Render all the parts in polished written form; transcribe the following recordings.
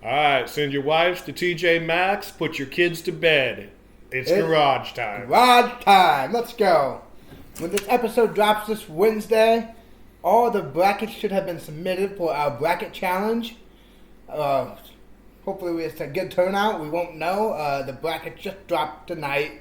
All right, send your wives to TJ Maxx. Put your kids to bed. It's garage time. Garage time. Let's go. When this episode drops this Wednesday, all the brackets should have been submitted for our bracket challenge. Hopefully it's a good turnout. We won't know. The bracket just dropped tonight.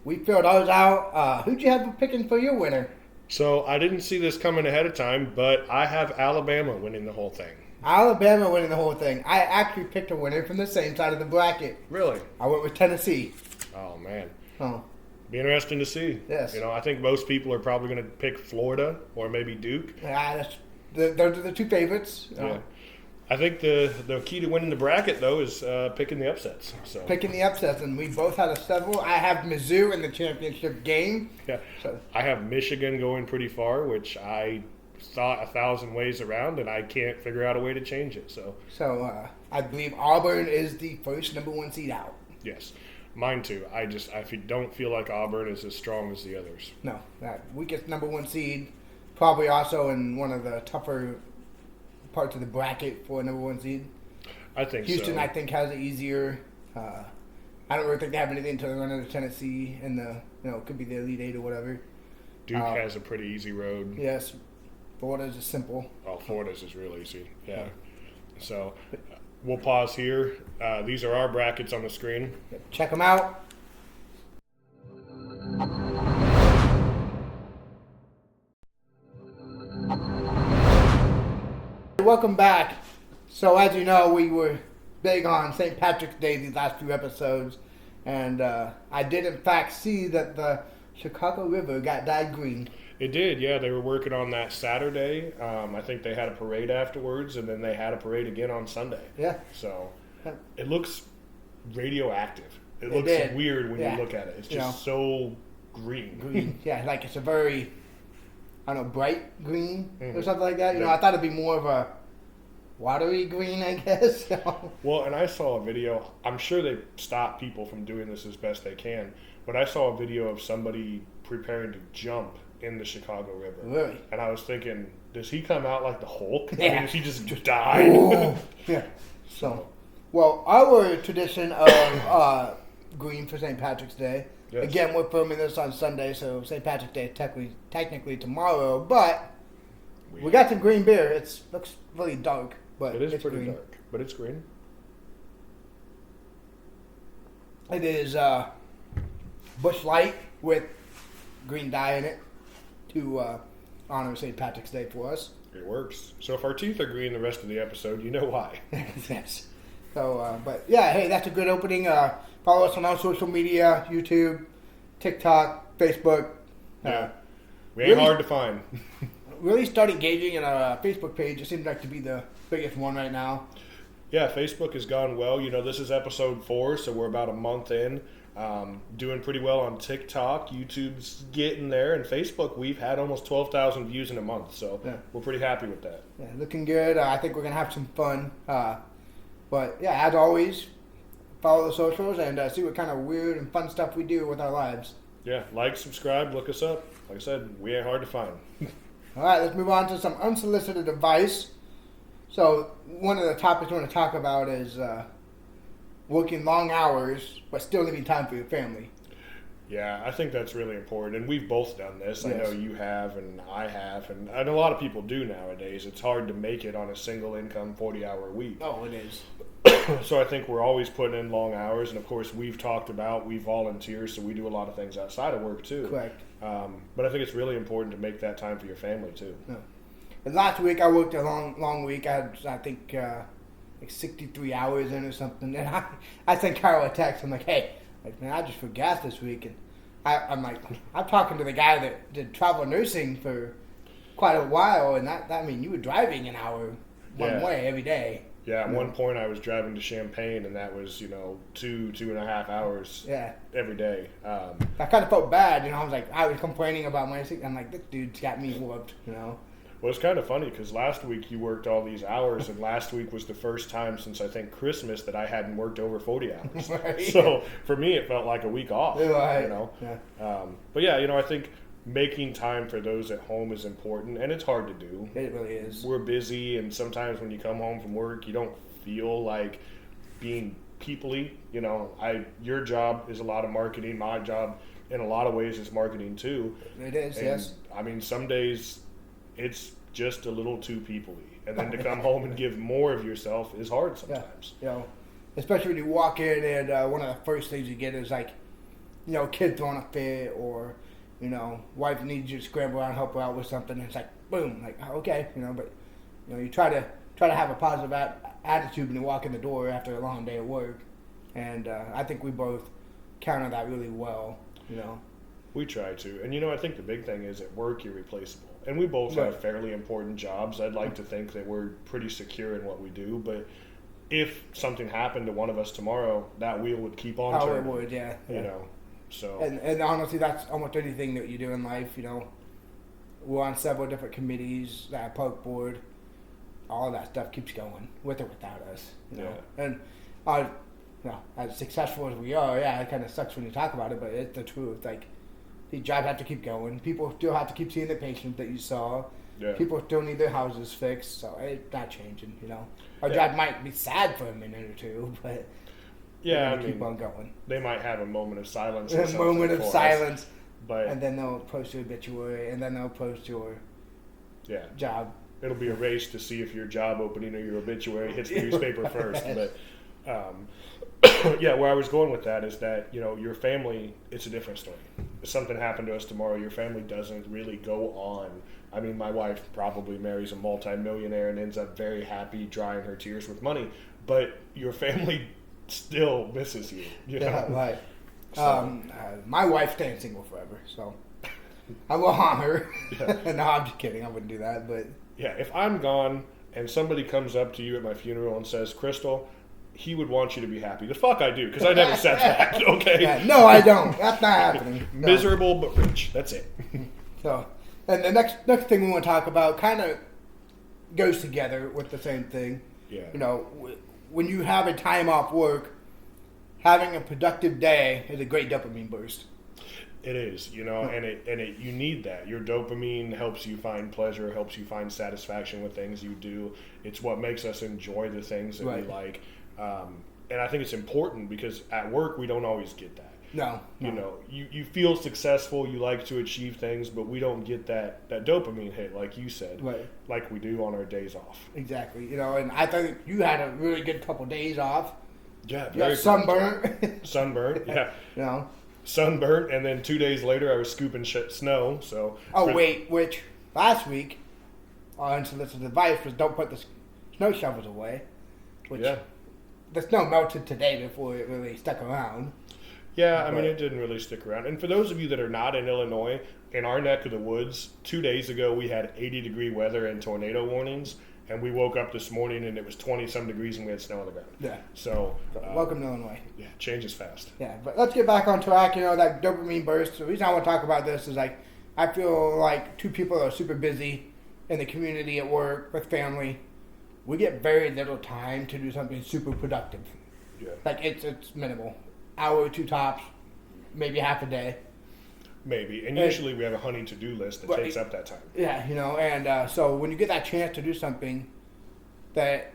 We filled ours out. Who'd you have picking for your winner? So I didn't see this coming ahead of time, but I have Alabama winning the whole thing. Alabama winning the whole thing. I actually picked a winner from the same side of the bracket. Really? I went with Tennessee. Oh, man. Oh. Be interesting to see. Yes. You know, I think most people are probably going to pick Florida or maybe Duke. Yeah, those are the two favorites. Yeah. I think the key to winning the bracket, though, is picking the upsets. So. Picking the upsets, and we both had several. I have Mizzou in the championship game. Yeah. So. I have Michigan going pretty far, which I thought 1,000 ways around, and I can't figure out a way to change it. So I believe Auburn is the first number one seed out. Yes. Mine too. I don't feel like Auburn is as strong as the others. No, that weakest number one seed, probably also in one of the tougher parts of the bracket for a number one seed. I think Houston, so. I think, has it easier. I don't really think they have anything to run into Tennessee, and could be the Elite Eight or whatever. Duke has a pretty easy road. Yes, Florida's is simple. Oh, Florida's is real easy. Yeah. So we'll pause here. These are our brackets on the screen. Check them out. Welcome back. So as you know, we were big on St. Patrick's Day these last few episodes, and I did in fact see that the Chicago River got dyed green. It did, yeah. They were working on that Saturday. I think they had a parade afterwards, and then they had a parade again on Sunday. Yeah. So it looks radioactive. It looks did. weird when you look at it. It's just so green. Green. Yeah, like it's a very, bright green or something like that. Yeah. I thought it'd be more of a watery green, I guess. Well, and I saw a video. I'm sure they stop people from doing this as best they can, but I saw a video of somebody preparing to jump in the Chicago River. Really? And I was thinking, does he come out like the Hulk? Yeah. I mean, does he just die? Yeah. So, well, our tradition of green for St. Patrick's Day. Yes. Again, we're filming this on Sunday, so St. Patrick's Day is technically tomorrow, but we got some green beer. It looks really dark, but It is it's pretty green. dark, but it's green. It is Busch Light with green dye in it to honor St. Patrick's Day for us. It works. So if our teeth are green the rest of the episode, you know why. Yes. So, but yeah, hey, that's a good opening. Follow us on our social media, YouTube, TikTok, Facebook. Yeah. We ain't hard to find. Really start engaging in our Facebook page. It seems like to be the biggest one right now. Yeah, Facebook has gone well. This is episode 4, so we're about a month in. Doing pretty well on TikTok. YouTube's getting there. And Facebook, we've had almost 12,000 views in a month. So we're pretty happy with that. Yeah, looking good. I think we're going to have some fun. But yeah, as always, follow the socials and see what kind of weird and fun stuff we do with our lives. Yeah, like, subscribe, look us up. Like I said, we ain't hard to find. All right, let's move on to some unsolicited advice. So one of the topics we want to talk about is working long hours, but still leaving time for your family. Yeah, I think that's really important, and we've both done this. Yes. I know you have, and I have, and a lot of people do nowadays. It's hard to make it on a single income 40-hour week. Oh, it is. So I think we're always putting in long hours, and of course we volunteer, so we do a lot of things outside of work too. Correct. But I think it's really important to make that time for your family too. Yeah. And last week I worked a long week. I had, I think, like 63 hours in or something. And I sent Carol a text. I'm like, hey, man, I just for gas this week. And I'm like, I'm talking to the guy that did travel nursing for quite a while. And that mean you were driving an hour one way every day. Yeah, at one point I was driving to Champaign, and that was, 2.5 hours every day. I kind of felt bad, I was like, I was complaining about my sick. I'm like, this dude's got me whooped, Well, it's kind of funny because last week you worked all these hours, and last week was the first time since I think Christmas that I hadn't worked over 40 hours. Right. So for me, it felt like a week off. Right. Yeah. But yeah, I think making time for those at home is important, and it's hard to do. It really is. We're busy, and sometimes when you come home from work, you don't feel like being people-y. You know, your job is a lot of marketing. My job, in a lot of ways, is marketing too. It is, and, yes. I mean, some days it's just a little too people-y, and then to come home and give more of yourself is hard sometimes. Yeah. You know, especially when you walk in and one of the first things you get is like, you know, kid throwing a fit, or, you know, wife needs you to scramble around and help her out with something. And it's like, boom, like, okay, you know, but, you know, you try to have a positive attitude when you walk in the door after a long day at work. And I think we both counter that really well, you know. We try to. And, you know, I think the big thing is at work you're replaceable. And we both Right. have fairly important jobs. I'd like to think that we're pretty secure in what we do. But if something happened to one of us tomorrow, that wheel would keep on turning. It would, yeah. You know, so. And honestly, that's almost anything that you do in life, you know. We're on several different committees, that park board, all of that stuff keeps going, with or without us, you know. Yeah. And, you know, as successful as we are, yeah, it kind of sucks when you talk about it, but it's the truth. Like, these jobs have to keep going. People still have to keep seeing the patients that you saw. Yeah. People still need their houses fixed, so it's not changing, you know. Our Yeah. job might be sad for a minute or two, but Yeah, we're I gonna mean, keep on going. they might have a moment of silence. A moment of silence, But, and then they'll post your obituary, and then they'll post your yeah. job. It'll be a race to see if your job opening or your obituary hits the newspaper first. But yeah, where I was going with that is that, you know, your family, it's a different story. If something happened to us tomorrow, your family doesn't really go on. I mean, my wife probably marries a multimillionaire and ends up very happy drying her tears with money, but your family still misses you. You know? Yeah, right. So, My wife's staying single forever, so I will harm her. Yeah. No, I'm just kidding. I wouldn't do that, but yeah, if I'm gone and somebody comes up to you at my funeral and says, Crystal, he would want you to be happy. The fuck I do, because I never said that, okay? yeah, no, I don't. That's not happening. No. Miserable but rich. That's it. So, and the next thing we want to talk about kind of goes together with the same thing. Yeah. You know, when you have a time off work, having a productive day is a great dopamine burst. It is, you know, and you need that. Your dopamine helps you find pleasure, helps you find satisfaction with things you do. It's what makes us enjoy the things that we like. And I think it's important because at work we don't always get that. No. You know, you feel successful, you like to achieve things, but we don't get that dopamine hit, like you said, Right. like we do on our days off. Exactly. You know, and I think you had a really good couple days off. Yeah, You got sunburnt. Sunburnt, yeah. You know. Sunburnt, and then 2 days later I was scooping snow. So Which last week, our unsolicited advice was don't put the snow shovels away. Which yeah. the snow melted today before it really stuck around. Yeah, I mean, it didn't really stick around. And for those of you that are not in Illinois, in our neck of the woods, 2 days ago we had 80-degree weather and tornado warnings, and we woke up this morning and it was 20-some degrees and we had snow on the ground. Yeah. So, welcome to Illinois. Yeah, changes fast. Yeah, but let's get back on track. You know, that dopamine burst. The reason I want to talk about this is like, I feel like two people are super busy in the community, at work, with family. We get very little time to do something super productive. Yeah. Like, it's minimal. Hour or two tops, maybe half a day. Maybe. And usually we have a honey to-do list that takes up that time. Yeah, you know, and so when you get that chance to do something that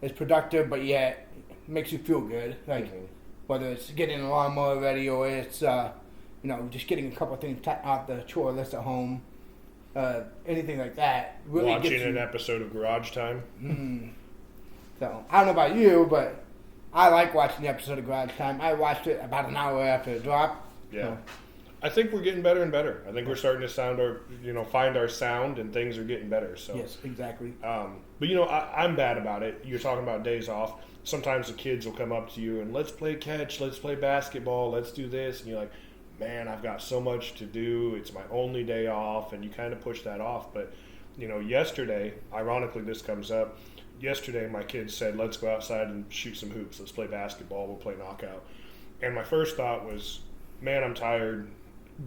is productive but yet makes you feel good, like whether it's getting a lawnmower ready or it's, you know, just getting a couple of things off the chore list at home, anything like that. Really Watching an episode of Garage Time. So, I don't know about you, but I like watching the episode of Garage Time. I watched it about an hour after it dropped. Yeah. So. I think we're getting better and better. I think we're starting to find our sound, and things are getting better. So Yes, exactly. But you know, I'm bad about it. You're talking about days off. Sometimes the kids will come up to you and let's play catch, let's play basketball, let's do this, and you're like, man, I've got so much to do. It's my only day off, and you kind of push that off. But you know, yesterday, ironically, this comes up. Yesterday, my kids said, let's go outside and shoot some hoops. Let's play basketball. We'll play knockout. And my first thought was, man, I'm tired.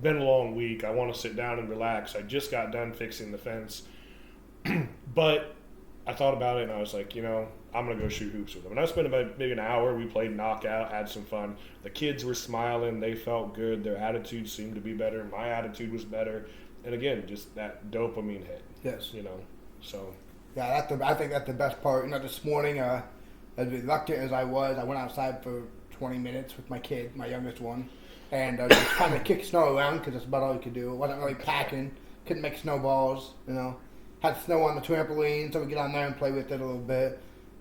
Been a long week. I want to sit down and relax. I just got done fixing the fence. But I thought about it, and I was like, you know, I'm going to go shoot hoops with them. And I spent about maybe an hour. We played knockout, had some fun. The kids were smiling. They felt good. Their attitude seemed to be better. My attitude was better. And again, just that dopamine hit. Yes. You know, so... Yeah, I think that's the best part. You know, this morning as reluctant as I was, I went outside for 20 minutes with my kid, my youngest one, and just kind of kick snow around because that's about all you could do. It wasn't really packing. Couldn't make snowballs, Had snow on the trampoline, so we get on there and play with it a little bit.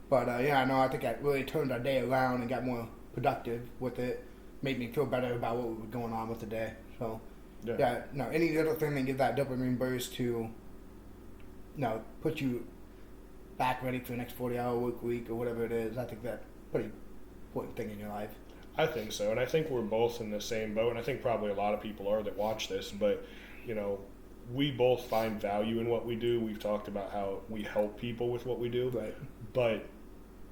But I think that really turned our day around and got more productive with it. Made me feel better about what was going on with the day. So, any little thing that gives that dopamine burst to, put you back ready for the next 40-hour work week or whatever it is, I think that's a pretty important thing in your life. I think so, and I think we're both in the same boat, and I think probably a lot of people are that watch this, but, we both find value in what we do. We've talked about how we help people with what we do, right. But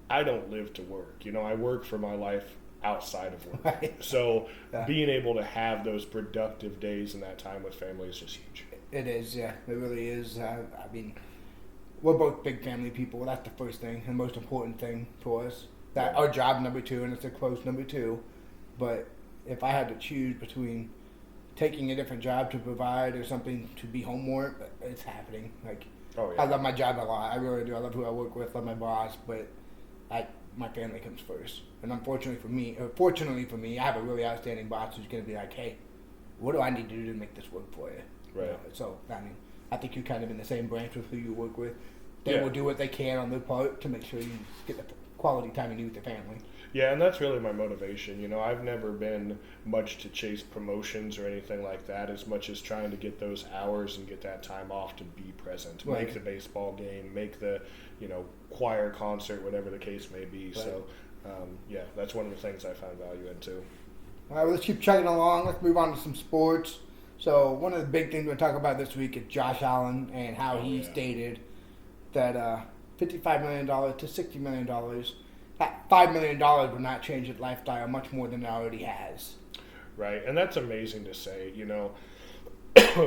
I don't live to work. I work for my life outside of work. Right. So being able to have those productive days and that time with family is just huge. It is, yeah. It really is. We're both big family people. That's the first thing and most important thing for us. That our job number 2, and it's a close number 2. But if I had to choose between taking a different job to provide or something to be home more, it's happening. I love my job a lot. I really do. I love who I work with, love my boss, but my family comes first. And fortunately for me, I have a really outstanding boss who's going to be like, hey, what do I need to do to make this work for you? Right. So, I think you're kind of in the same branch with who you work with. They will do what they can on their part to make sure you get the quality time you need with your family. Yeah, and that's really my motivation. I've never been much to chase promotions or anything like that, as much as trying to get those hours and get that time off to be present, right. Make the baseball game, make the, choir concert, whatever the case may be. Right. So, that's one of the things I find value in too. All right, well, let's keep chugging along. Let's move on to some sports. So one of the big things we're talking about this week is Josh Allen and how he stated that $55 million to $60 million, that $5 million would not change his lifestyle much more than it already has. Right, and that's amazing to say,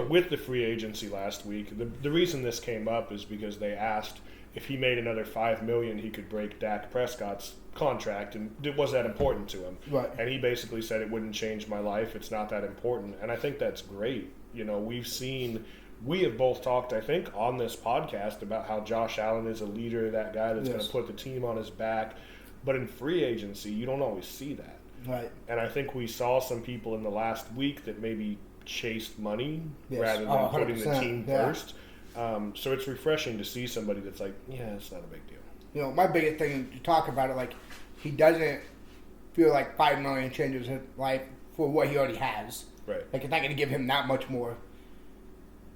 with the free agency last week. The reason this came up is because they asked if he made another $5 million, he could break Dak Prescott's contract, and was that important to him? Right. And he basically said it wouldn't change my life. It's not that important, and I think that's great. We have both talked, I think, on this podcast about how Josh Allen is a leader, that guy that's going to put the team on his back. But in free agency, you don't always see that. Right. And I think we saw some people in the last week that maybe chased money rather than putting the team first. So it's refreshing to see somebody that's like, it's not a big deal. My biggest thing to talk about it, he doesn't feel like $5 million changes his life for what he already has. Right. It's not going to give him that much more.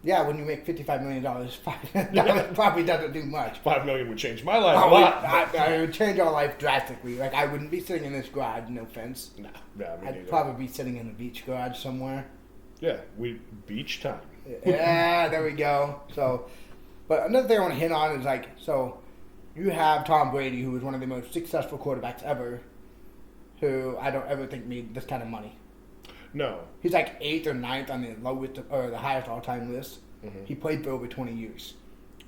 Yeah, when you make $55 million, $5 million probably doesn't do much. $5 million would change my life a lot. It would change our life drastically. I wouldn't be sitting in this garage, no offense. I'd probably be sitting in a beach garage somewhere. Yeah, beach time. Yeah, there we go. So, but another thing I want to hit on is you have Tom Brady, who was one of the most successful quarterbacks ever, who I don't ever think made this kind of money. No. He's 8th or 9th on the lowest or the highest all-time list. Mm-hmm. He played for over 20 years.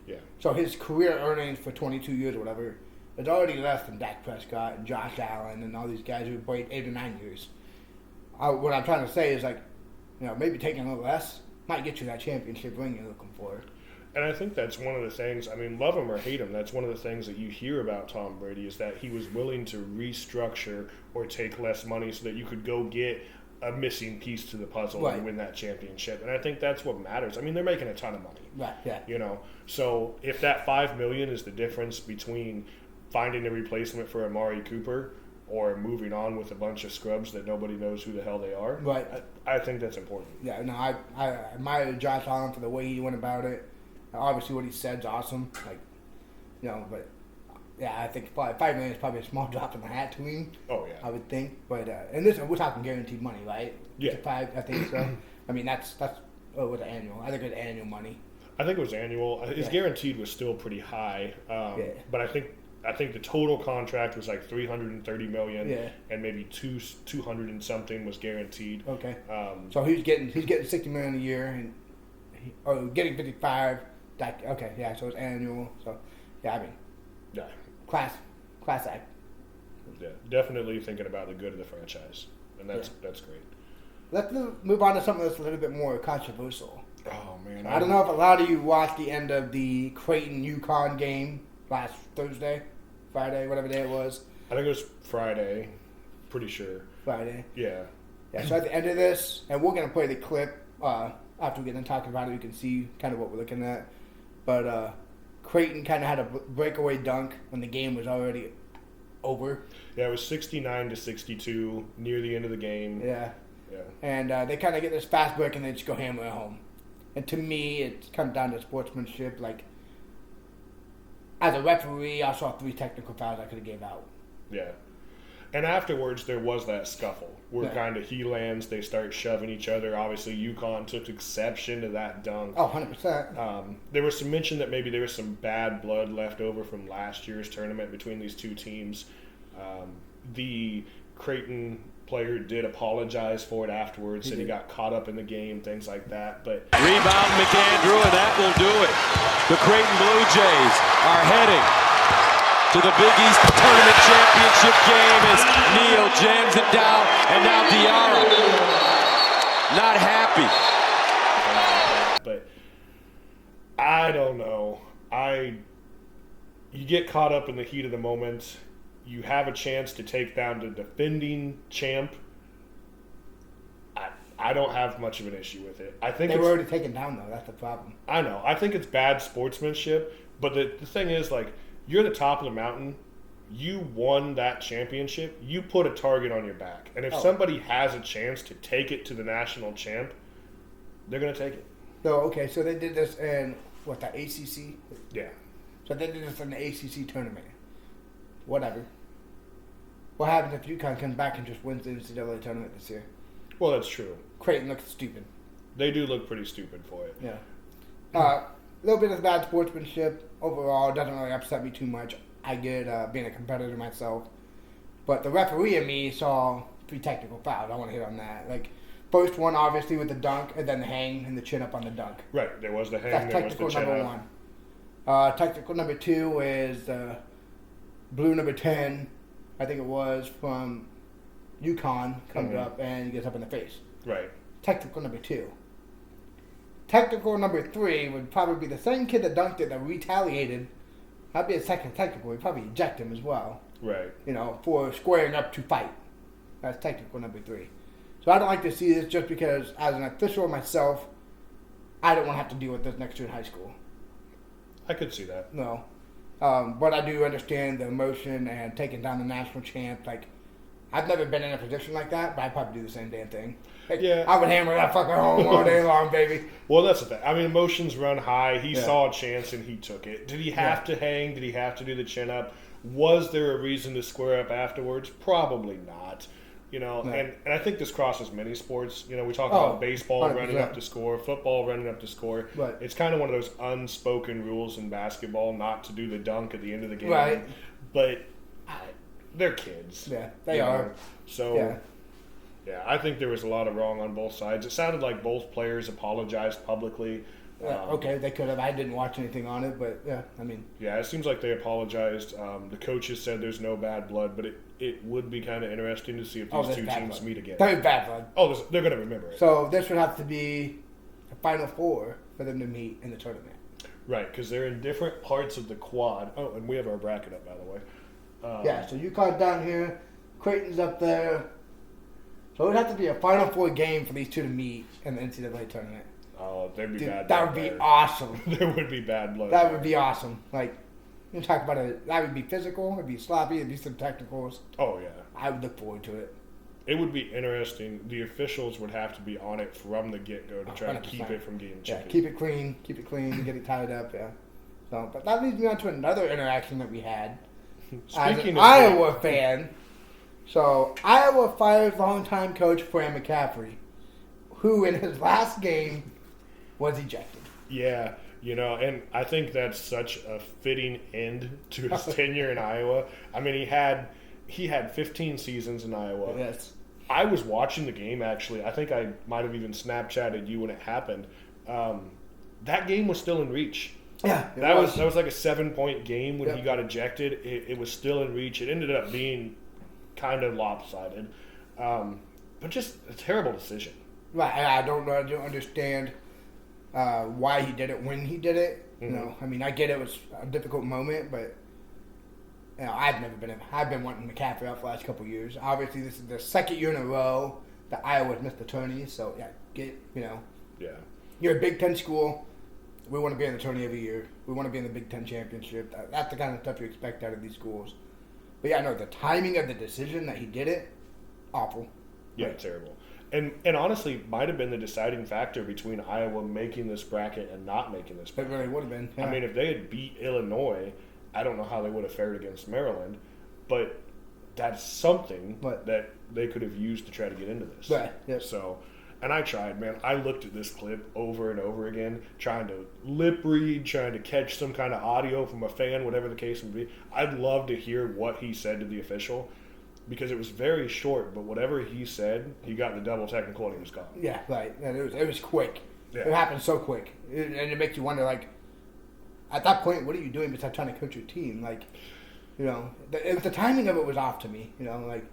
Yeah. So his career earnings for 22 years or whatever is already less than Dak Prescott and Josh Allen and all these guys who played 8 or 9 years. What I'm trying to say is maybe taking a little less might get you that championship ring you're looking for. And I think that's one of the things, love him or hate him, that's one of the things that you hear about Tom Brady is that he was willing to restructure or take less money so that you could go get a missing piece to the puzzle and win that championship. And I think that's what matters. They're making a ton of money. Right, yeah. So if that $5 million is the difference between finding a replacement for Amari Cooper or moving on with a bunch of scrubs that nobody knows who the hell they are, right. I think that's important. Yeah, no, I admire Josh Allen for the way he went about it. Obviously what he said's awesome. But yeah, I think $5 million is probably a small drop in the hat to him. Oh yeah, I would think. But and listen, we're talking guaranteed money, right? Yeah, I think so. That's was it annual? I think it was annual money. I think it was annual. His guaranteed was still pretty high, but I think the total contract was $330 million, and maybe 200 and something was guaranteed. Okay. So he's getting $60 million a year, and getting 55. Okay, yeah. So it's annual. So yeah, class act. Yeah, definitely thinking about the good of the franchise, and that's great. Let's move on to something that's a little bit more controversial. Oh man, I don't know if a lot of you watched the end of the Creighton-UConn game last Thursday. Friday, whatever day it was. I think it was Friday. Pretty sure. Friday. Yeah. Yeah, so at the end of this, and we're going to play the clip after we get done talking about it, you can see kind of what we're looking at. But Creighton kind of had a breakaway dunk when the game was already over. Yeah, it was 69-62 near the end of the game. Yeah. Yeah. And they kind of get this fast break and they just go hammer it home. And to me, it comes down to sportsmanship. Like, as a referee, I saw 3 technical fouls I could have gave out. Yeah. And afterwards, there was that scuffle where Yeah. kind of he lands, they start shoving each other. Obviously, UConn took exception to that dunk. Oh, 100%. There was some mention that maybe there was some bad blood left over from last year's tournament between these two teams. The Creighton player did apologize for it afterwards, said he got caught up in the game, things like that. But Rebound McAndrew, and that will do it. The Creighton Blue Jays are heading to the Big East Tournament Championship game as Neal jams it down, and now Diarra not happy. But I don't know. You get caught up in the heat of the moment. You have a chance to take down the defending champ. I don't have much of an issue with it. I think they were already taken down, though. That's the problem. I know. I think it's bad sportsmanship. But the thing is, like, you're the top of the mountain. You won that championship. You put a target on your back. And if somebody has a chance to take it to the national champ, they're going to take it. So, okay, so they did this in, the ACC? Yeah. So they did this in the ACC tournament. Whatever. What happens if UConn comes back and just wins the NCAA tournament this year? Well, that's true. Creighton looks stupid. They do look pretty stupid for it. Yeah. A little bit of bad sportsmanship overall. Doesn't really upset me too much. I get being a competitor myself. But the referee in me saw 3 technical fouls. I want to hit on that. Like, first one, obviously, with the dunk, and then the hang and the chin up on the dunk. Right. There was the hang, That's there was technical the chin number up. 1. Technical number 2 is blue number 10, I think it was, from UConn, comes up and gets up in the face. Right. Technical number 2. Technical number 3 would probably be the same kid that dunked it that retaliated. That'd be a second technical. We'd probably eject him as well. Right. For squaring up to fight. That's technical number 3. So I don't like to see this just because, as an official myself, I don't want to have to deal with this next year in high school. I could see that. No. But I do understand the emotion and taking down the national champ. Like, I've never been in a position like that, but I'd probably do the same damn thing. Like, Yeah. I would hammer that fucker home all day long, baby. Well, that's the thing. I mean, emotions run high. He saw a chance and he took it. Did he have to hang? Did he have to do the chin up? Was there a reason to square up afterwards? Probably not. And I think this crosses many sports. We talk about baseball 100%. running up to score, football running up to score. Right. It's kind of one of those unspoken rules in basketball not to do the dunk at the end of the game. Right. But they're kids. Yeah, they are. So, yeah, I think there was a lot of wrong on both sides. It sounded like both players apologized publicly. Okay, they could have. I didn't watch anything on it, but Yeah, it seems like they apologized. The coaches said there's no bad blood, but it would be kind of interesting to see if these two teams meet again. Very bad blood. Oh, they're going to remember it. So this would have to be a Final Four for them to meet in the tournament. Right, because they're in different parts of the quad. Oh, and we have our bracket up, by the way. So UConn's down here, Creighton's up there. So it would have to be a Final Four game for these two to meet in the NCAA tournament. Oh, there'd be bad blood. That would be awesome. There would be bad blood. That would be awesome. Like, you talk about it, that would be physical, it'd be sloppy, it'd be some technicals. Oh, yeah. I would look forward to it. It would be interesting. The officials would have to be on it from the get-go to try 100%. to keep it from getting chippy. Yeah, keep it clean, get it tied up, yeah. So, but that leads me on to another interaction that we had. Speaking of Iowa fan, so Iowa fires longtime coach Fran McCaffrey, who in his last game was ejected. Yeah, and I think that's such a fitting end to his tenure in Iowa. I mean, he had 15 seasons in Iowa. Yes. I was watching the game, actually. I think I might have even Snapchatted you when it happened. That game was still in reach. Yeah, that was like a 7-point game when Yep. he got ejected. It was still in reach. It ended up being kind of lopsided, but just a terrible decision. Right, I don't understand why he did it when he did it. Mm-hmm. I mean, I get it was a difficult moment, but I've been wanting McCaffrey out for the last couple of years. Obviously, this is the second year in a row that Iowa's missed the tourney. So Yeah. You're a Big Ten school. We want to be in the tourney every year. We want to be in the Big Ten championship. That's the kind of stuff you expect out of these schools. But yeah, no, the timing of the decision that he did it, awful. Yeah, terrible. And honestly, might have been the deciding factor between Iowa making this bracket and not making this bracket. It really would have been. Yeah. I mean, if they had beat Illinois, I don't know how they would have fared against Maryland, but that's something that they could have used to try to get into this. Right. Yep. So, and I tried, man. I looked at this clip over and over again, trying to lip read, trying to catch some kind of audio from a fan, whatever the case would be. I'd love to hear what he said to the official, because it was very short, but whatever he said, he got the double technical and he was gone. Yeah, right. And it was quick. Yeah. It happened so quick. And it makes you wonder, like, at that point, what are you doing besides trying to coach your team? Like, the timing of it was off to me. Like,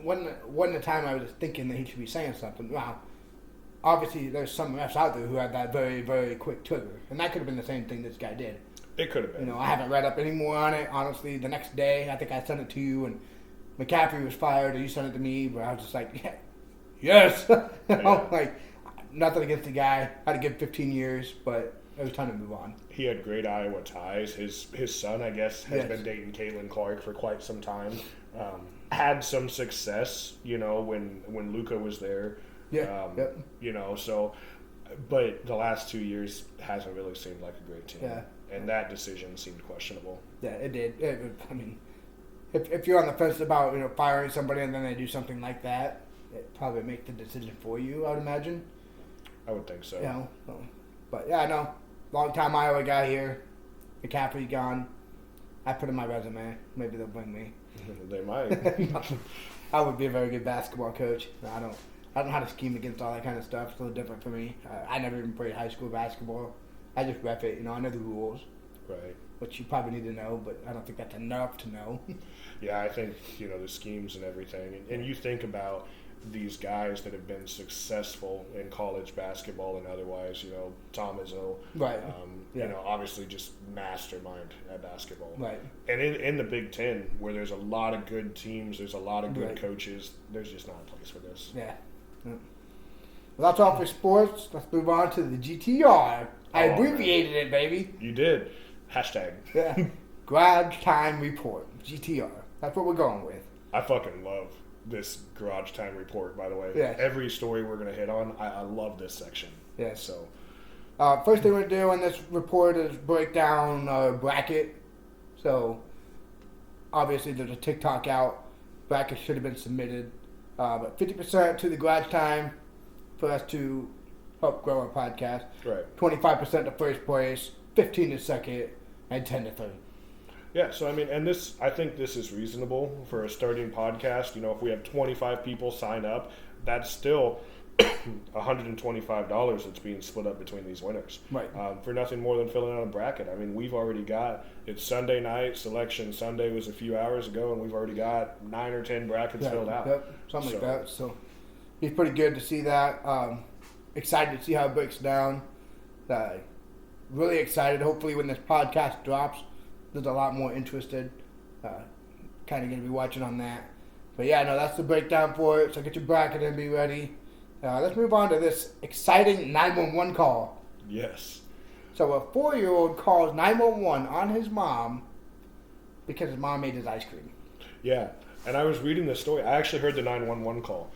wasn't the time I was thinking that he should be saying something. Wow. Obviously, there's some refs out there who had that very, very quick trigger. And that could have been the same thing this guy did. It could have been. I haven't read up any more on it. Honestly, the next day, I think I sent it to you, and McCaffrey was fired, or you sent it to me, but I was just like, yeah, yes. Like, nothing against the guy. I had to give 15 years, but it was time to move on. He had great Iowa ties. His son, I guess, has been dating Caitlin Clark for quite some time. Had some success, when Luka was there. Yeah. So, but the last 2 years hasn't really seemed like a great team. Yeah. And that decision seemed questionable. Yeah, it did. I mean, if you're on the fence about firing somebody and then they do something like that, it probably make the decision for you, I would imagine. I would think so. But yeah, I know. Long time Iowa guy here. McCaffrey gone. I put in my resume. Maybe they'll bring me. They might. I would be a very good basketball coach. I don't know how to scheme against all that kind of stuff. It's a little different for me. I never even played high school basketball. I just ref it. I know the rules. Right. Which you probably need to know, but I don't think that's enough to know. Yeah, I think, the schemes and everything. And you think about these guys that have been successful in college basketball and otherwise, Tom Izzo. Right. Obviously just mastermind at basketball. Right. And in the Big Ten, where there's a lot of good teams, there's a lot of good coaches, there's just not a place for this. Yeah. Well, that's all for sports. Let's move on to the GTR. I abbreviated it, baby. You did. Hashtag. Yeah. Garage Time Report. GTR. That's what we're going with. I fucking love this Garage Time Report, by the way. Yeah. Every story we're going to hit on, I love this section. Yeah. So, first thing we're doing in this report is break down bracket. So, obviously there's a TikTok out. Bracket should have been submitted. But 50% to the Garage Time for us to help grow our podcast. Right. 25% to first place, 15 to second, and 10 to third. Yeah, so I think this is reasonable for a starting podcast. If we have 25 people sign up, that's still $125 that's being split up between these winners. Right. For nothing more than filling out a bracket. We've already got, it's Sunday night, Selection Sunday was a few hours ago, and we've already got 9 or 10 brackets filled out. Yep, something like that. So it's pretty good to see that. Excited to see how it breaks down. Really excited. Hopefully when this podcast drops, there's a lot more interested. Kind of going to be watching on that. But yeah, no, that's the breakdown for it. So get your bracket and be ready. Let's move on to this exciting 911 call. Yes. So a 4-year-old calls 911 on his mom because his mom made his ice cream. Yeah, and I was reading this story. I actually heard the 911 call.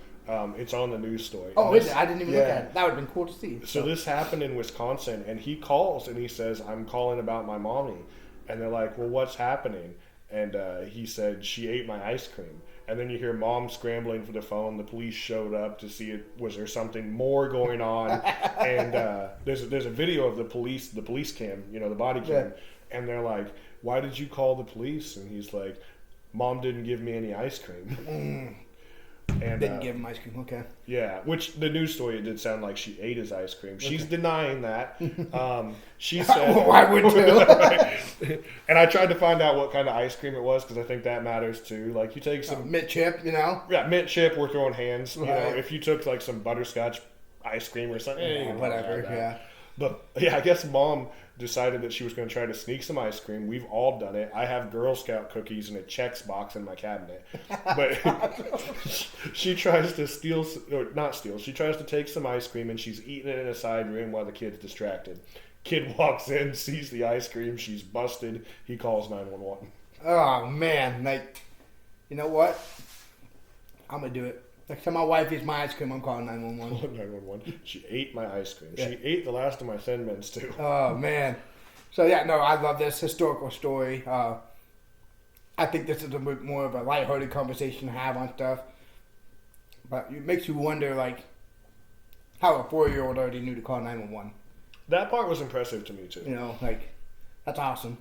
It's on the news story. Oh, is it? I didn't even look at it. That would have been cool to see. So this happened in Wisconsin, and he calls and he says, "I'm calling about my mommy." And they're like, "Well, what's happening?" And he said, "She ate my ice cream." And then you hear mom scrambling for the phone. The police showed up to see it. Was there something more going on? And there's a video of the police cam, the body cam. Yeah. And they're like, "Why did you call the police?" And he's like, "Mom didn't give me any ice cream." And, didn't give him ice cream, okay. Yeah, which the news story, it did sound like she ate his ice cream. She's denying that. She said... Well, I would too. And I tried to find out what kind of ice cream it was, because I think that matters too. Like, you take some... mint chip, Yeah, mint chip, we're throwing hands. Right. If you took like some butterscotch ice cream or something... whatever, yeah. But yeah, I guess mom decided that she was going to try to sneak some ice cream. We've all done it. I have Girl Scout cookies in a Chex box in my cabinet. But she tries to she tries to take some ice cream, and she's eating it in a side room while the kid's distracted. Kid walks in, sees the ice cream, she's busted. He calls 911. Oh, man. Like, you know what? I'm going to do it. Next time my wife eats my ice cream, I'm calling 911. 911. She ate my ice cream. Yeah. She ate the last of my Thin Mints, too. Oh, man. So, yeah, no, I love this historical story. I think this is a bit more of a lighthearted conversation to have on stuff. But it makes you wonder, like, how a 4-year-old already knew to call 911. That part was impressive to me, too. You know, like, that's awesome.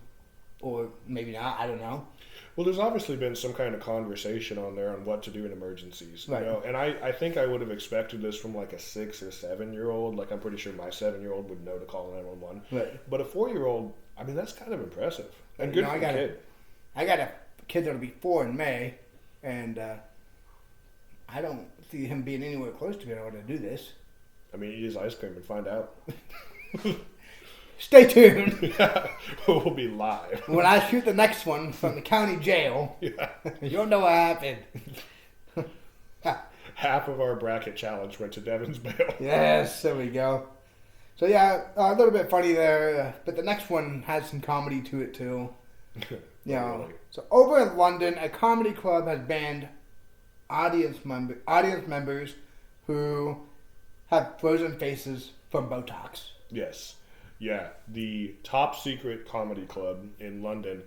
Or maybe not, I don't know. Well, there's obviously been some kind of conversation on there on what to do in emergencies. Right. You know? And I think I would have expected this from like a 6 or 7-year-old. Like, I'm pretty sure my 7-year-old would know to call 911. Right. But a 4-year-old, I mean, that's kind of impressive. And good for the kid. I got a kid that'll be 4 in May, and I don't see him being anywhere close to being able to do this. I mean, eat his ice cream and find out. Stay tuned. Yeah, we'll be live. When I shoot the next one from the county jail, you'll know what happened. Half of our bracket challenge went to Devin's bail. Yes, there we go. So yeah, a little bit funny there, but the next one has some comedy to it too. You know, so over in London, a comedy club has banned audience members who have frozen faces from Botox. Yes. Yeah, the top secret comedy club in London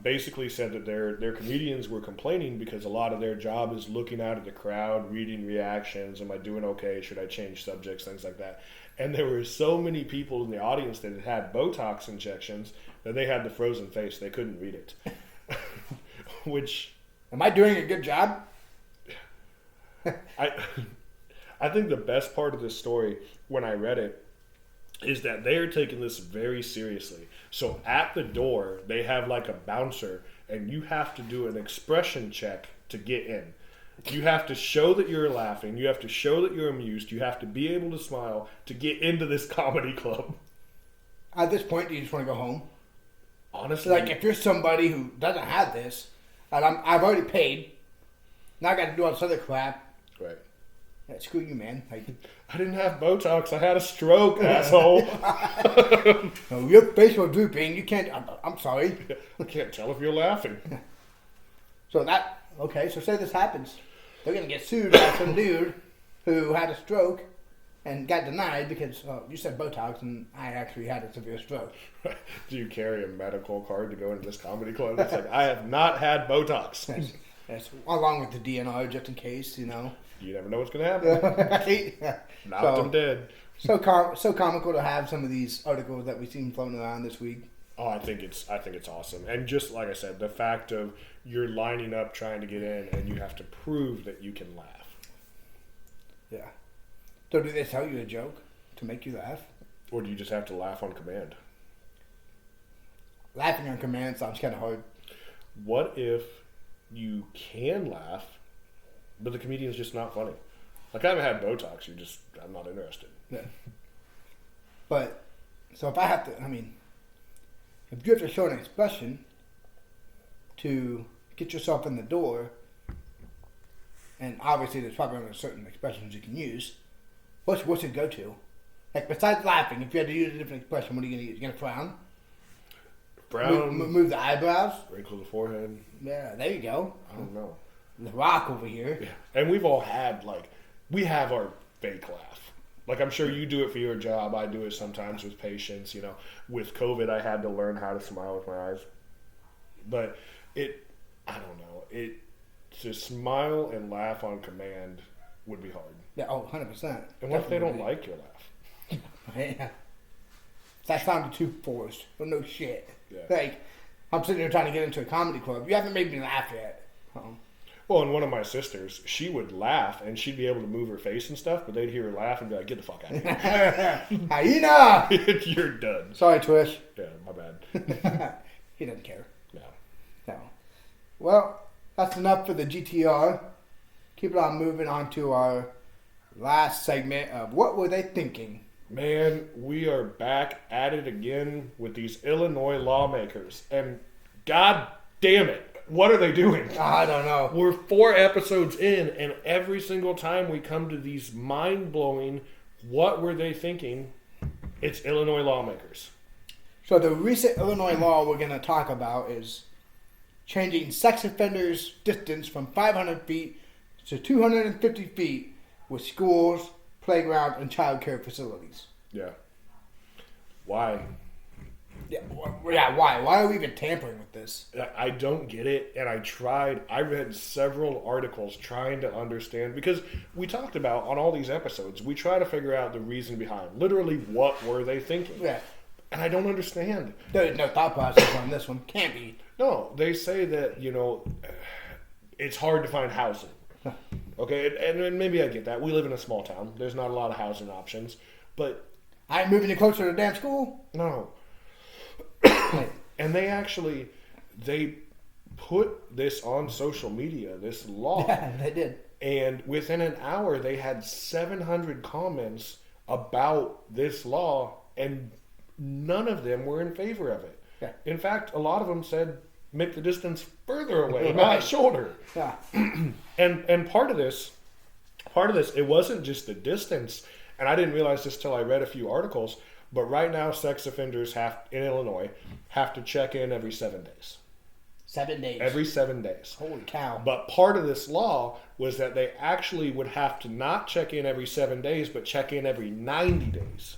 basically said that their comedians were complaining because a lot of their job is looking out at the crowd, reading reactions, am I doing okay, should I change subjects, things like that. And there were so many people in the audience that had Botox injections that they had the frozen face. They couldn't read it. Which... Am I doing a good job? I think the best part of this story, when I read it, is that they are taking this very seriously. So at the door, they have like a bouncer, and you have to do an expression check to get in. You have to show that you're laughing. You have to show that you're amused. You have to be able to smile to get into this comedy club. At this point, do you just want to go home? Honestly. Like, if you're somebody who doesn't have this, and I've already paid, now I got to do all this other crap. Right. Yeah, screw you, man. I didn't have Botox. I had a stroke, asshole. No, your face was drooping. You can't... I'm sorry. I can't tell if you're laughing. So say this happens. They're going to get sued by some dude who had a stroke and got denied because you said Botox and I actually had a severe stroke. Do you carry a medical card to go into this comedy club? It's like, I have not had Botox. Yes, along with the DNR, just in case, you know. You never know what's going to happen. Knocked them dead. So comical to have some of these articles that we've seen floating around this week. Oh, I think it's awesome. And just like I said, the fact of you're lining up trying to get in and you have to prove that you can laugh. Yeah. So do they tell you a joke to make you laugh? Or do you just have to laugh on command? Laughing on command sounds kind of hard. What if you can laugh, but the comedian's just not funny? Like, I haven't had Botox. I'm not interested. Yeah. But, so if I have to, if you have to show an expression to get yourself in the door, and obviously there's probably only certain expressions you can use, what's it go to? Like, besides laughing, if you had to use a different expression, what are you going to use? You're going to frown? Frown. Move the eyebrows? Wrinkle the forehead. Yeah, there you go. I don't know. The Rock over here. Yeah. And we've all had, we have our fake laugh. Like, I'm sure you do it for your job. I do it sometimes with patients. You know, with COVID, I had to learn how to smile with my eyes. But I don't know. To smile and laugh on command would be hard. Yeah, 100%. And what if they don't like your laugh? Yeah. That sounded too forced. But no shit. Yeah. Like, I'm sitting here trying to get into a comedy club. You haven't made me laugh yet. Well, and one of my sisters, she would laugh, and she'd be able to move her face and stuff, but they'd hear her laugh and be like, get the fuck out of here. Hyena! You're done. Sorry, Twish. Yeah, my bad. He doesn't care. No. Well, that's enough for the GTR. Keep it on moving on to our last segment of What Were They Thinking? Man, we are back at it again with these Illinois lawmakers. And god damn it, what are they doing? I don't know. We're 4 episodes in, and every single time we come to these mind-blowing, what were they thinking? It's Illinois lawmakers. So the recent Illinois law we're going to talk about is changing sex offenders' distance from 500 feet to 250 feet with schools, playgrounds, and child care facilities. Yeah. Why? Yeah, why? Why are we even tampering with this? I don't get it, and I read several articles trying to understand, because we talked about on all these episodes, we try to figure out the reason behind, literally what were they thinking? Yeah. And I don't understand. There's no thought process on this one. Can't be. No, they say that, it's hard to find housing. Okay, and maybe I get that. We live in a small town. There's not a lot of housing options. But I ain't moving you closer to the damn school. no. And they put this on social media, this law. Yeah, they did. And within an hour, they had 700 comments about this law, and none of them were in favor of it. Yeah. In fact, a lot of them said, make the distance further away, not shorter. Yeah. And part of this, it wasn't just the distance, and I didn't realize this till I read a few articles, but right now sex offenders in Illinois have to check in every 7 days. 7 days. Every 7 days. Holy cow. But part of this law was that they actually would have to not check in every 7 days, but check in every 90 days.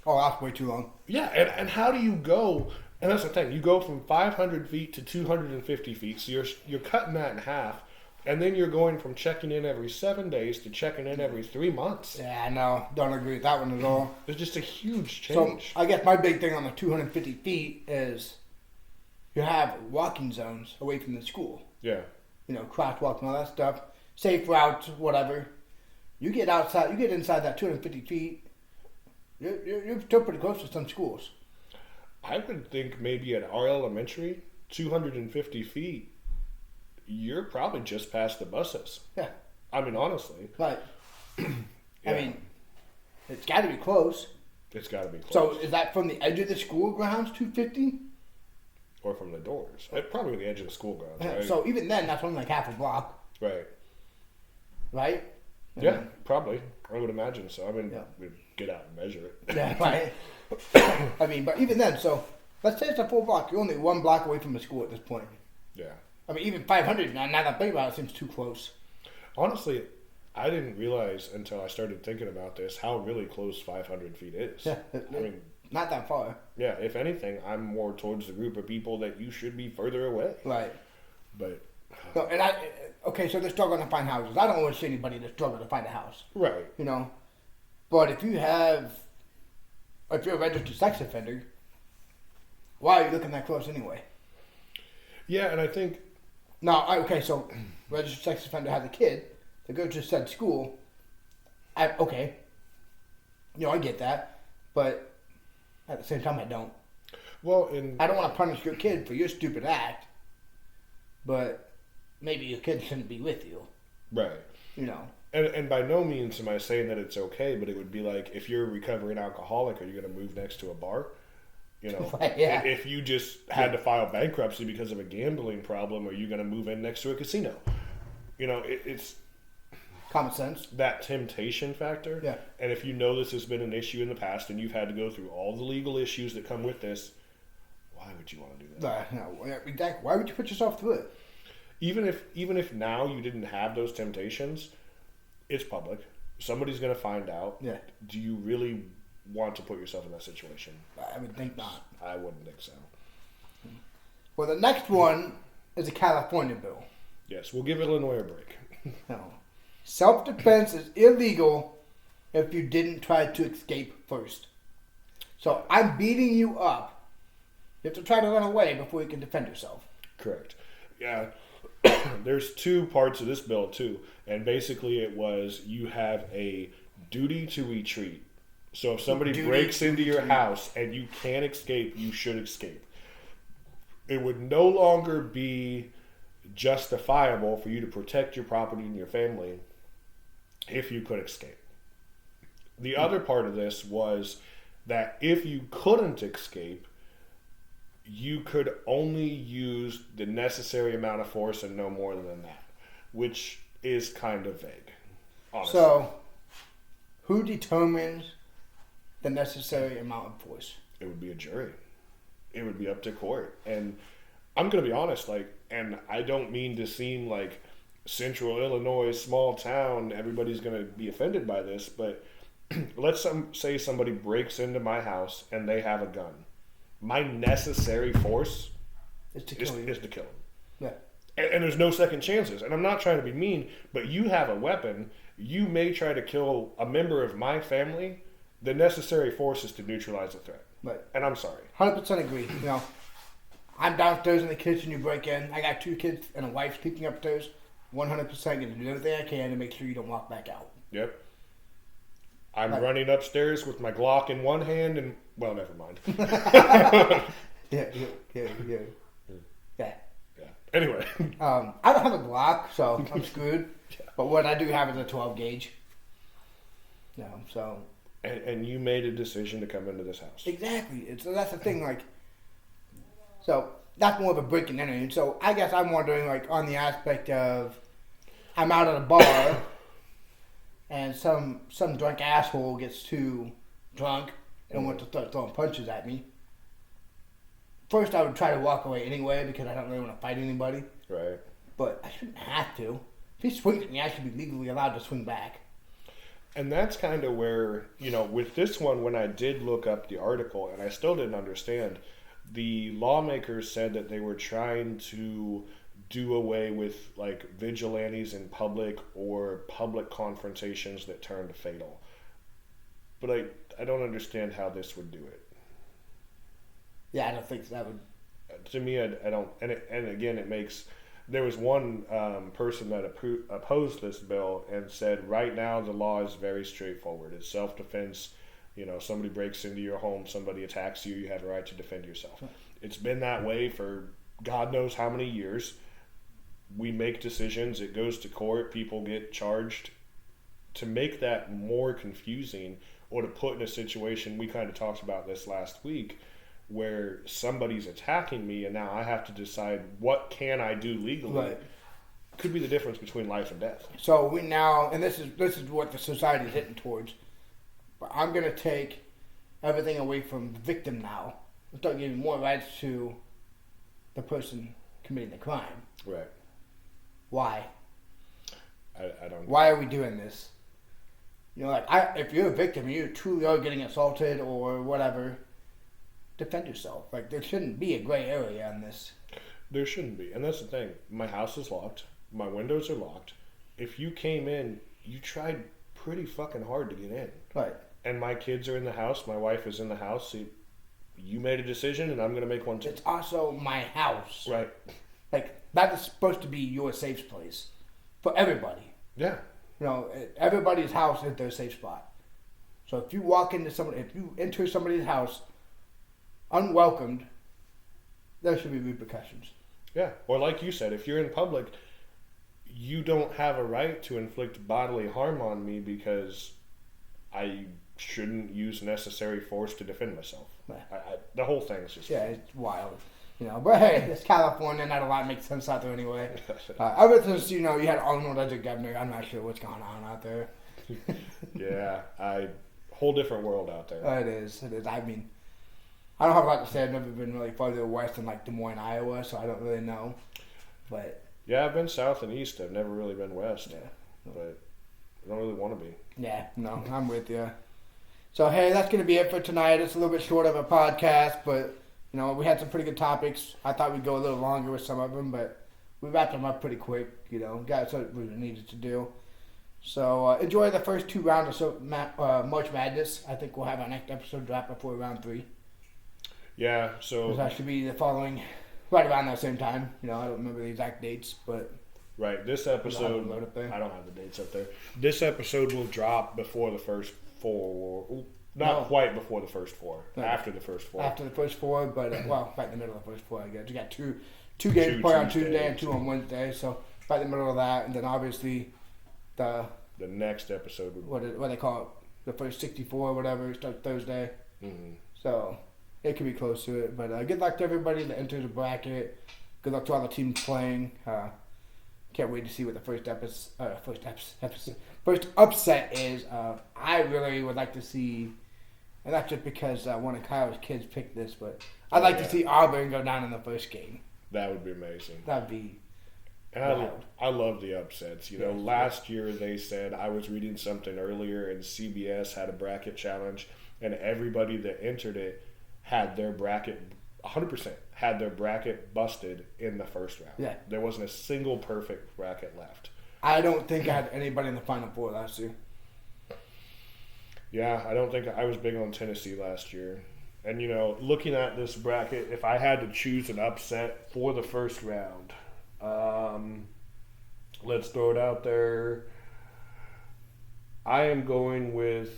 Oh, that's way too long. Yeah, and how do you go? And that's the thing. You go from 500 feet to 250 feet, so you're cutting that in half, and then you're going from checking in every 7 days to checking in every 3 months. Yeah, no, don't agree with that one at all. It's just a huge So change. I guess my big thing on the 250 feet is you have walking zones away from the school. Yeah. Crosswalks and all that stuff, safe routes, whatever. You get outside, you get inside that 250 feet, you're still pretty close to some schools. I would think maybe at our elementary, 250 feet, you're probably just past the buses. Yeah. I mean, honestly. But, Yeah. I mean, it's got to be close. It's got to be close. So is that from the edge of the school grounds, 250? Or from the doors. Probably the edge of the school grounds, right? So even then, that's only like half a block, Right. right? Yeah, probably. I would imagine so. I mean, Yeah. we'd get out and measure it. Yeah, right. I mean, but even then, so let's say it's a full block. You're only 1 block away from the school at this point. Yeah. I mean, even 500, now that I think about it, seems too close. Honestly, I didn't realize until I started thinking about this how really close 500 feet is. Yeah, I mean, not that far. yeah, if anything, I'm more towards the group of people that you should be further away. Right. But, So, okay, so they're struggling to find houses. I don't want to see anybody that's struggling to find a house, right. But if you're a registered sex offender, why are you looking that close anyway? Yeah, and I think, Okay, so registered sex offender has a kid that goes to said school. Okay, I get that, but at the same time, I don't. well, I don't want to punish your kid for your stupid act, but maybe your kid shouldn't be with you. right. And by no means am I saying that it's okay, but it would be like, if you're a recovering alcoholic, are you going to move next to a bar? Right, yeah. If you just had to file bankruptcy because of a gambling problem, are you going to move in next to a casino? It's Common sense. that temptation factor. Yeah. And if you know this has been an issue in the past and you've had to go through all the legal issues that come with this, why would you want to do that? Exactly. Why would you put yourself through it? Even if now you didn't have those temptations, it's public. Somebody's going to find out. Yeah. Do you really want to put yourself in that situation? I would think not. I wouldn't think so. Well, the next one is a California bill. Yes, we'll give Illinois a break. No. Self-defense is illegal if you didn't try to escape first. So I'm beating you up. You have to try to run away before you can defend yourself. Correct. Yeah. There's 2 parts of this bill, too. And basically it was you have a duty to retreat. So if somebody breaks into your house and you can't escape, you should escape. It would no longer be justifiable for you to protect your property and your family if you could escape. The other part of this was that if you couldn't escape, you could only use the necessary amount of force and no more than that, which is kind of vague, honestly. So, who determines the necessary amount of force? It would be a jury. It would be up to court. And I'm going to be honest, and I don't mean to seem like Central Illinois, small town, everybody's going to be offended by this, but let's say somebody breaks into my house and they have a gun. My necessary force is to kill them. Yeah. And there's no second chances. And I'm not trying to be mean, but you have a weapon. You may try to kill a member of my family. The necessary force is to neutralize the threat. Right. And I'm sorry. 100% agree. I'm downstairs in the kitchen, you break in. I got 2 kids and a wife sleeping upstairs. 100% going to do everything I can to make sure you don't walk back out. Yep. I'm running upstairs with my Glock in one hand and, well, never mind. Yeah. Anyway. I don't have a Glock, so I'm screwed. Yeah. But what I do have is a 12 gauge. So. And you made a decision to come into this house. Exactly. So that's the thing, so that's more of a break and entering. So I guess I'm wondering, on the aspect of, I'm out at a bar, and some drunk asshole gets too drunk and wants to start throwing punches at me. First, I would try to walk away anyway because I don't really want to fight anybody. Right. But I shouldn't have to. If he swings at me, I should be legally allowed to swing back. And that's kind of where, with this one, when I did look up the article, and I still didn't understand, the lawmakers said that they were trying to do away with, vigilantes in public or public confrontations that turned fatal. But I don't understand how this would do it. Yeah, I don't think that would. To me, I don't. And again, it makes. There was one person that opposed this bill and said, right now the law is very straightforward. It's self-defense. Somebody breaks into your home, somebody attacks you, you have a right to defend yourself. It's been that way for God knows how many years. We make decisions, it goes to court, people get charged. To make that more confusing or to put in a situation, we kind of talked about this last week, where somebody's attacking me and now I have to decide what can I do legally. Right. Could be the difference between life and death. So we now, and this is what the society is hitting towards, but I'm going to take everything away from the victim now. We'll start giving more rights to the person committing the crime. Right. Why? I don't. Why are we doing this? If you're a victim, you truly are getting assaulted or whatever, defend yourself. There shouldn't be a gray area on this. There shouldn't be. And that's the thing. My house is locked. My windows are locked. If you came in, you tried pretty fucking hard to get in. Right. And my kids are in the house. My wife is in the house. So you made a decision, and I'm going to make one too. It's also my house. Right. That is supposed to be your safe place for everybody. Yeah. Everybody's house is their safe spot. So if you if you enter somebody's house unwelcomed, there should be repercussions. Yeah. Or like you said, if you're in public, you don't have a right to inflict bodily harm on me because I shouldn't use necessary force to defend myself. Right. The whole thing is just... Yeah, it's wild. But hey, it's California, not a lot makes sense out there anyway. Ever since, you had Arnold as a governor, I'm not sure what's going on out there. Yeah, whole different world out there. It is. I mean, I don't have a lot to say. I've never been really farther west than Des Moines, Iowa, so I don't really know. But yeah, I've been south and east. I've never really been west. Yeah. But I don't really want to be. Yeah, no, I'm with you. So, hey, that's going to be it for tonight. It's a little bit short of a podcast, but, we had some pretty good topics. I thought we'd go a little longer with some of them, but we wrapped them up pretty quick, got what we needed to do. So, enjoy the first 2 rounds of March Madness. I think we'll have our next episode drop before round 3. Yeah, so... That should be the following, right around that same time. I don't remember the exact dates, but... Right, this episode... I don't have the dates up there. This episode will drop before the first 4... Quite before the first 4. Right. After the first 4. After the first 4, but, right in the middle of the first 4, I guess. You got two games to play on Tuesday and 2 on Wednesday, so right in the middle of that, and then obviously the next episode would... What they call it? the first 64 or whatever starts Thursday. Mm-hmm. So it could be close to it. But good luck to everybody that enters the bracket. Good luck to all the teams playing. Can't wait to see what the first upset is. I really would like to see, and not just because one of Kyle's kids picked this, but I'd like to see Auburn go down in the first game. That would be amazing. That'd be and I love the upsets. You know, last year they said, I was reading something earlier, and CBS had a bracket challenge, and everybody that entered it had their bracket 100% had their bracket busted in the first round. Yeah. There wasn't a single perfect bracket left. I don't think I had anybody in the Final Four last year. Yeah, I don't think I was big on Tennessee last year. And, you know, looking at this bracket, if I had to choose an upset for the first round, let's throw it out there. I am going with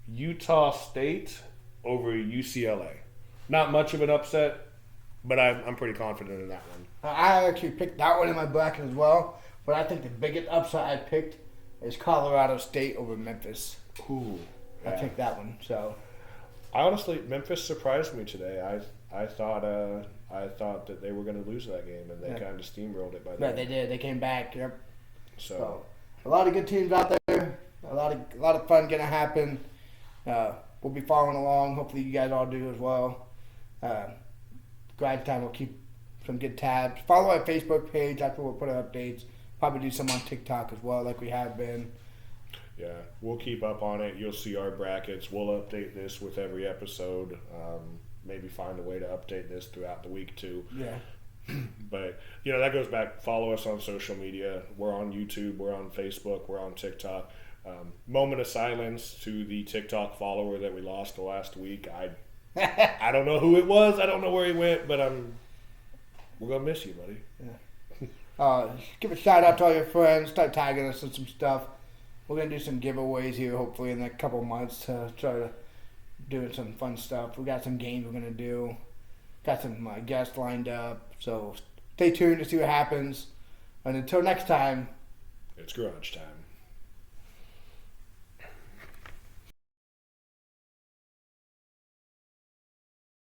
Utah State over UCLA. Not much of an upset, but I'm pretty confident in that one. I actually picked that one in my bracket as well, but I think the biggest upset I picked is Colorado State over Memphis. Ooh, I picked that one. So, honestly, Memphis surprised me today. I thought that they were going to lose that game, and they kind of steamrolled it by the yeah, end. they did. They came back. Yep. So a lot of good teams out there. A lot of fun going to happen. We'll be following along. Hopefully, you guys all do as well. Grind Time will keep some good tabs. Follow our Facebook page. That's where we'll put our updates. Probably do some on TikTok as well, like we have been. yeah, we'll keep up on it. You'll see our brackets. We'll update this with every episode. Maybe find a way to update this throughout the week too. Yeah. But, you know, that goes back. Follow us on social media. We're on YouTube. We're on Facebook. We're on TikTok. Moment of silence to the TikTok follower that we lost the last week. I don't know who it was. I don't know where he went, but we're going to miss you, buddy. Yeah. Give a shout out to all your friends. Start tagging us in some stuff. We're going to do some giveaways here, hopefully, in the next couple of months to try to doing some fun stuff. We got some games we're going to do. Got some guests lined up. So stay tuned to see what happens. And until next time, It's garage time.